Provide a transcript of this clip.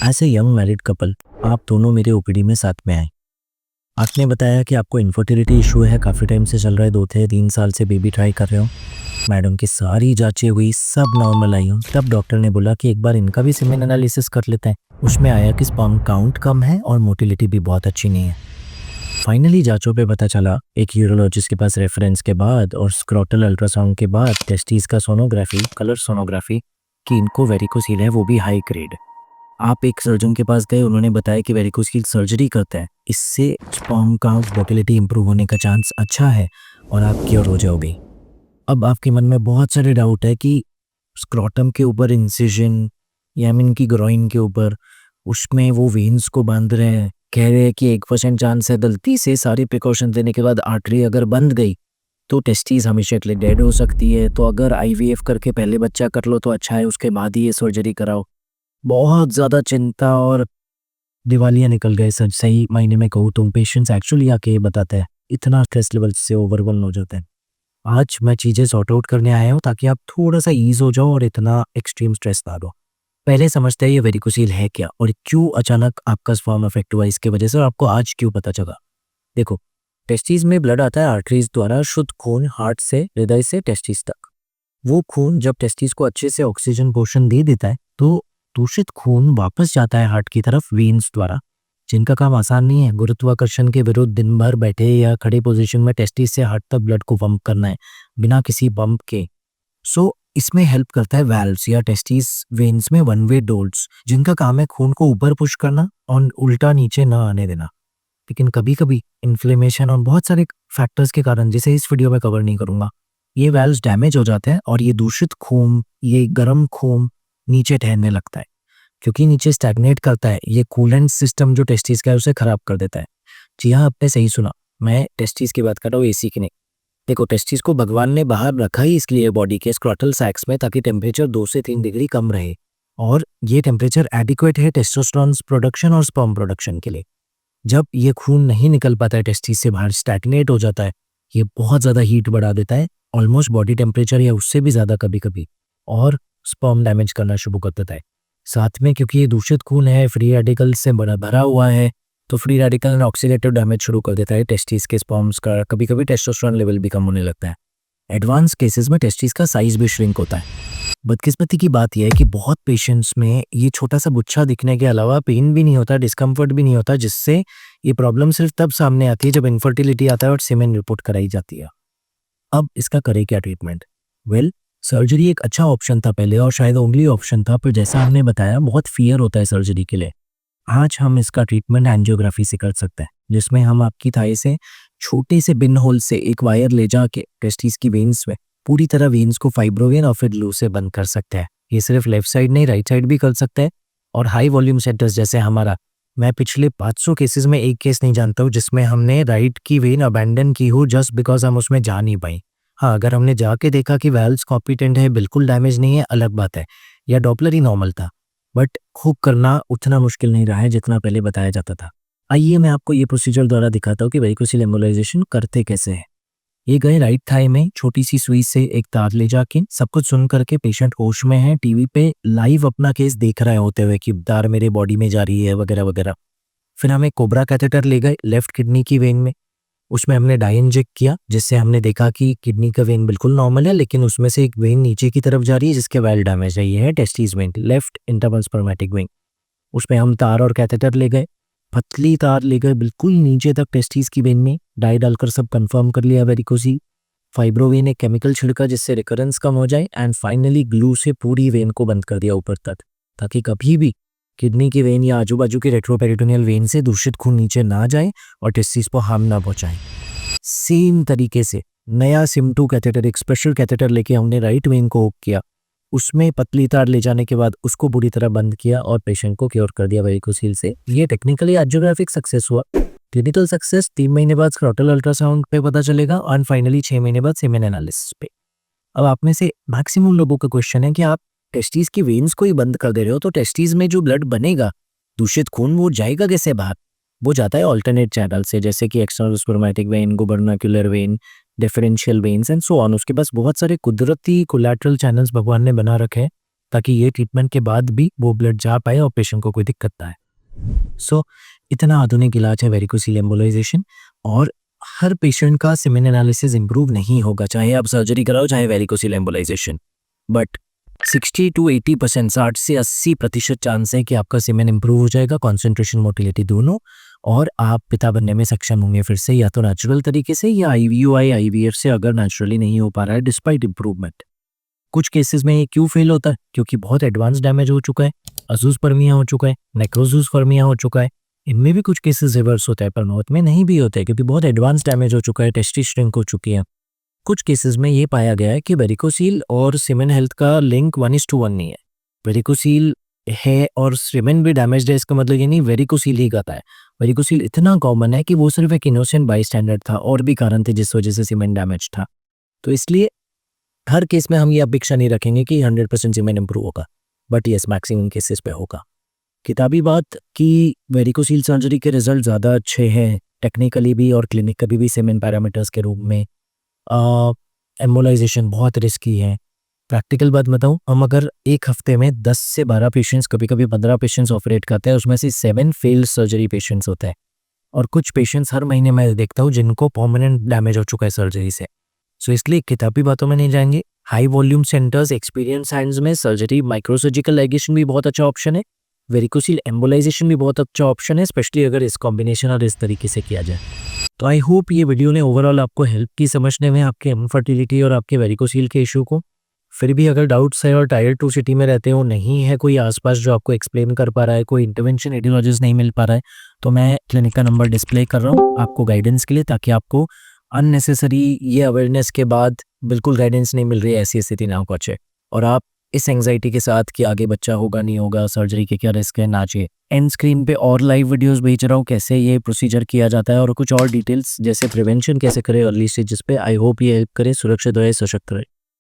As a young married couple आप दोनों मेरे ओपीडी में साथ में आए। आपने बताया कि आपको इनफर्टिलिटी इशू है, काफ़ी टाइम से चल रहा है, 2 से 3 साल से बेबी ट्राई कर रहे हो। मैडम की सारी जांचें हुई, सब नॉर्मल आई हो। तब डॉक्टर ने बोला कि एक बार इनका भी सीमेन एनालिसिस कर लेते हैं। उसमें आया कि स्पर्म काउंट कम है और मोटिलिटी भी बहुत अच्छी नहीं है। फाइनली जांचों पे पता चला, एक यूरोलॉजिस्ट के पास रेफरेंस के बाद और स्क्रोटल अल्ट्रासाउंड के बाद टेस्टिस का सोनोग्राफी, कलर सोनोग्राफी, कि इनको वेरिकोसील है, वो भी हाई ग्रेड। आप एक सर्जन के पास गए, उन्होंने बताया कि वेरिकोसील सर्जरी करते हैं, इससे स्पर्म काउंट मोटिलिटी इंप्रूव होने का चांस अच्छा है और आप क्योर हो जाओगे। अब आपके मन में बहुत सारे डाउट है कि स्क्रोटम के ऊपर इंसिजन या मीन की ग्रोइन के ऊपर, उसमें वो वेन्स को बांध रहे हैं, कह रहे हैं कि 1% चांस है, गलती से सारी प्रिकॉशन देने के बाद आर्टरी अगर बंद गई तो टेस्टिस हमेशा के लिए डेड हो सकती है। तो अगर आईवीएफ करके पहले बच्चा कर लो तो अच्छा है, उसके बाद ही ये सर्जरी कराओ। बहुत ज़्यादा चिंता और दिवालियाँ निकल गए सर, सही मायने में कहूँ तो। पेशेंट्स एक्चुअली आके ये बताते हैं, इतना स्ट्रेस लेवल से ओवरवेल्म हो जाते हैं। आज मैं चीज़ें सॉर्ट आउट करने आया हूँ ताकि आप थोड़ा सा ईज हो जाओ और इतना एक्सट्रीम स्ट्रेस ना लो। पहले समझते हैं ये वेरिकोसील है क्या और क्यों अचानक आपका स्पर्म अफेक्ट हुआ इसके वजह से, और आपको आज क्यों पता चला। देखो, टेस्टिस में ब्लड आता है आर्टरीज द्वारा, शुद्ध खून हार्ट से, हृदय से टेस्टिस तक। वो खून जब टेस्टिस को अच्छे से ऑक्सीजन पोषण दे देता है तो दूषित खून वापस जाता है हार्ट की तरफ वेन्स द्वारा, जिनका काम आसान नहीं है। गुरुत्वाकर्षण के विरुद्ध दिन भर बैठे या खड़े पोजीशन में टेस्टिस से हार्ट तक ब्लड को पंप करना है बिना किसी पंप के। इसमें हेल्प करता है वाल्व्स या टेस्टिस वेन्स में वन वे डोर्स, जिनका काम है खून को ऊपर पुश करना और उल्टा नीचे न आने देना। लेकिन कभी कभी इन्फ्लेमेशन और बहुत सारे फैक्टर्स के कारण, जिसे इस वीडियो में कवर नहीं करूंगा, ये वाल्व्स डैमेज हो जाते हैं और ये दूषित खून, ये गर्म खून नीचे ठहरने लगता है। क्योंकि नीचे स्टैग्नेट करता है, ये कूलेंट सिस्टम जो टेस्टिस का है उसे खराब कर देता है। जी हाँ, आपने सही सुना, मैं टेस्टिस की बात कर रहा हूँ, एसी की नहीं। देखो, टेस्टिस को भगवान ने बाहर रखा ही इसलिए बॉडी के स्क्रॉटल सैक्स में, ताकि टेम्परेचर 2 से 3 डिग्री कम रहे, और ये टेम्परेचर एडिक्वेट है टेस्टोस्टेरोन प्रोडक्शन और स्पर्म प्रोडक्शन के लिए। जब ये खून नहीं निकल पाता है टेस्टिस से बाहर, स्टैग्नेट हो जाता है, ये बहुत ज़्यादा हीट बढ़ा देता है, ऑलमोस्ट बॉडी टेम्परेचर या उससे भी ज़्यादा कभी कभी, और स्पर्म डैमेज करना शुरू कर देता है। साथ में क्योंकि ये दूषित खून है, फ्री रेडिकल से भरा हुआ है, तो फ्री रेडिकल ने ऑक्सीडेटिव डैमेज शुरू कर देता है टेस्टिस के स्पर्म्स का। कभी कभी टेस्टोस्टेरोन लेवल भी कम होने लगता है। एडवांस केसेस में टेस्टिस का साइज भी श्रिंक होता है। बदकिस्मती की बात यह है कि बहुत पेशेंट्स में ये छोटा सा गुच्छा दिखने के अलावा पेन भी नहीं होता, डिस्कम्फर्ट भी नहीं होता, जिससे ये प्रॉब्लम सिर्फ तब सामने आती है जब इनफर्टिलिटी आता है और सीमेन रिपोर्ट कराई जाती है। अब इसका करे क्या ट्रीटमेंट? सर्जरी एक अच्छा ऑप्शन था पहले और शायद ओनली ऑप्शन था, पर जैसा हमने बताया बहुत फियर होता है सर्जरी के लिए। आज हम इसका ट्रीटमेंट एंजियोग्राफी से कर सकते हैं, जिसमें हम आपकी थाई से छोटे से पिन होल से एक वायर ले जाके टेस्टिस की वेन्स में पूरी तरह वेन्स को फाइब्रोवेन और फिर ग्लू से बंद कर सकते हैं। ये सिर्फ लेफ्ट साइड नहीं, राइट साइड भी कर सकते हैं। और हाई वॉल्यूम सेंटर्स जैसे हमारा, मैं पिछले 500 केसेस में एक केस नहीं जानता हूँ जिसमें हमने राइट की वेन अबैंडन की हो जस्ट बिकॉज हम उसमें जा नहीं पाई। हाँ, अगर हमने जाके देखा कि वाल्व्स कॉम्पिटेंट है, बिल्कुल डैमेज नहीं है, अलग बात है, या डॉपलर ही नॉर्मल था, बट हुक करना उतना मुश्किल नहीं रहा है जितना पहले बताया जाता था। आइए मैं आपको ये प्रोसीजर द्वारा दिखाता हूँ कि वेरिकोसील एम्बोलाइजेशन करते कैसे है। ये गए राइट थाई में छोटी सी सुई से एक तार ले जाके, सब कुछ सुन करके पेशेंट होश में है, टीवी पे लाइव अपना केस देख रहे होते हुए कि तार मेरे बॉडी में जा रही है वगैरह वगैरह। फिर हम एक कोबरा कैथेटर ले गए लेफ्ट किडनी की वेन में, उसमें हमने डाई इंजेक्ट किया, जिससे हमने देखा कि किडनी का वेन बिल्कुल नॉर्मल है, लेकिन उसमें से एक वेन नीचे की तरफ जा रही है जिसके वाल्व डैमेज है। ये है testis when, left interval spermatic when. उसमें हम तार और कैथेटर ले गए, पतली तार ले गए बिल्कुल नीचे तक टेस्टिस की वेन में, डाई डालकर सब कंफर्म कर लिया वेरिकोसील। फाइब्रोवेन एक केमिकल छिड़का जिससे रिकरेंस कम हो जाए, एंड फाइनली ग्लू से पूरी वेन को बंद कर दिया ऊपर तक, ताकि कभी भी किडनी की वेन या आजू बाजू की रेट्रोपेरिटोनियल वेन से दूषित खून नीचे ना जाए और टेस्टिस को हार्म ना पहुंचाए। सेम तरीके से नया सिम2 कैथेटर, एक स्पेशल कैथेटर लेके हमने राइट वेन को हुक किया, उसमें पतली तार ले जाने के बाद उसको पूरी तरह बंद किया और पेशेंट को क्योर कर दिया वेरिकोसील से। ये टेक्निकली एंजियोग्राफिक सक्सेस हुआ। क्लिनिकल सक्सेस 3 महीने बाद स्क्रॉटल अल्ट्रासाउंड पे पता चलेगा और फाइनली 6 महीने बाद सीमेन एनालिसिस पे। अब आप में से मैक्सिमम लोगों का क्वेश्चन है कि आप टेस्टिस की वेन्स को ही बंद कर दे रहे हो, तो टेस्टिस में जो ब्लड बनेगा, दूषित खून, वो जाएगा कैसे बाहर? वो जाता है ऑल्टरनेट चैनल से, जैसे कि external spermatic vein, gubernacular vein, differential veins and so on. उसके पास बहुत सारे कुदरती कोलैटरल चैनल्स भगवान ने बना रखे हैं ताकि ये ट्रीटमेंट के बाद भी वो ब्लड जा पाए और पेशेंट को कोई दिक्कत ना आए। सो इतना आधुनिक इलाज है वेरिकोसील एम्बोलाइजेशन, और हर पेशेंट का सीमेन एनालिसिस इंप्रूव नहीं होगा, चाहे आप सर्जरी कराओ चाहे वेरिकोसील एम्बोलाइजेशन, बट 60 to 80%, 60 से 80% चांस है कि आपका सीमेन इंप्रूव हो जाएगा, कॉन्सेंट्रेशन मोटिलिटी दोनों, और आप पिता बनने में सक्षम होंगे फिर से, या तो नेचुरल तरीके से या IVUI IVF से, अगर नेचुरली नहीं हो पा रहा है डिस्पाइट इम्प्रूवमेंट। कुछ केसेस में ये क्यों फेल होता है? क्योंकि बहुत एडवांस डैमेज हो चुका है, अज़ूज़पर्मिया हो चुका है, नेक्रोज़ूज़पर्मिया हो चुका है। इनमें भी कुछ केसेस रिवर्स होता है, पर मौत में नहीं भी होते क्योंकि बहुत एडवांस डैमेज हो चुका है, टेस्टिस श्रिंक हो चुकी है। कुछ केसेस में ये पाया गया है कि वेरिकोसील और सीमेन हेल्थ का लिंक 1:1 नहीं है। वेरिकोसील है और सीमेन भी डैमेज्ड है, इसका मतलब ये नहीं वेरिकोसील ही कहता है। वेरिकोसील इतना कॉमन है कि वो सिर्फ एक इनोसेंट बाईस्टैंडर था, और भी कारण थे जिस वजह से सीमेन डैमेज था। तो इसलिए हर केस में हम ये अपेक्षा नहीं रखेंगे कि 100% सीमेन इंप्रूव होगा, बट येस मैक्सिमम केसेस पे होगा। किताबी बात कि वेरिकोसील सर्जरी के रिजल्ट ज़्यादा अच्छे हैं टेक्निकली भी और क्लिनिकली भी सीमेन पैरामीटर्स के रूप में। एम्बोलाइजेशन बहुत रिस्की है। प्रैक्टिकल बात बताऊं, हम अगर एक हफ्ते में 10 से 12 पेशेंट्स, कभी कभी 15 पेशेंट्स ऑपरेट करते हैं, उसमें से 7 फेल्ड सर्जरी पेशेंट्स होते हैं, और कुछ पेशेंट्स हर महीने मैं देखता हूं जिनको परमानेंट डैमेज हो चुका है सर्जरी से। सो इसलिए किताबी बातों में नहीं जाएंगे। High volume centres, experience hands में सर्जरी, माइक्रोसर्जिकल लाइगेशन भी बहुत अच्छा ऑप्शन है, वेरिकोसील एम्बोलाइजेशन भी बहुत अच्छा ऑप्शन है, स्पेशली अगर इस कॉम्बिनेशन और इस तरीके से किया जाए। तो आई होप ये वीडियो ने ओवरऑल आपको हेल्प की समझने में आपके इनफर्टिलिटी और आपके वेरिकोसील के इशू को। फिर भी अगर डाउट्स है और टायर 2 सिटी में रहते हो, नहीं है कोई आसपास जो आपको एक्सप्लेन कर पा रहा है, कोई इंटरवेंशन एडियोलॉजिस्ट नहीं मिल पा रहा है, तो मैं क्लिनिक का नंबर डिस्प्ले कर रहा हूँ आपको गाइडेंस के लिए, ताकि आपको अननेसेसरी ये अवेयरनेस के बाद बिल्कुल गाइडेंस नहीं मिल रही है ऐसी स्थिति ना पहुंचे, और आप इस एंग्जाइटी के साथ कि आगे बच्चा होगा नहीं होगा, सर्जरी के क्या रिस्क है, ना चाहिए। एंड स्क्रीन पे और लाइव वीडियोस भेज रहा हूँ कैसे ये प्रोसीजर किया जाता है, और कुछ और डिटेल्स जैसे प्रिवेंशन कैसे करें अर्ली स्टेजेस पे। आई होप ये हेल्प करे। सुरक्षित रहे, सशक्त रहे।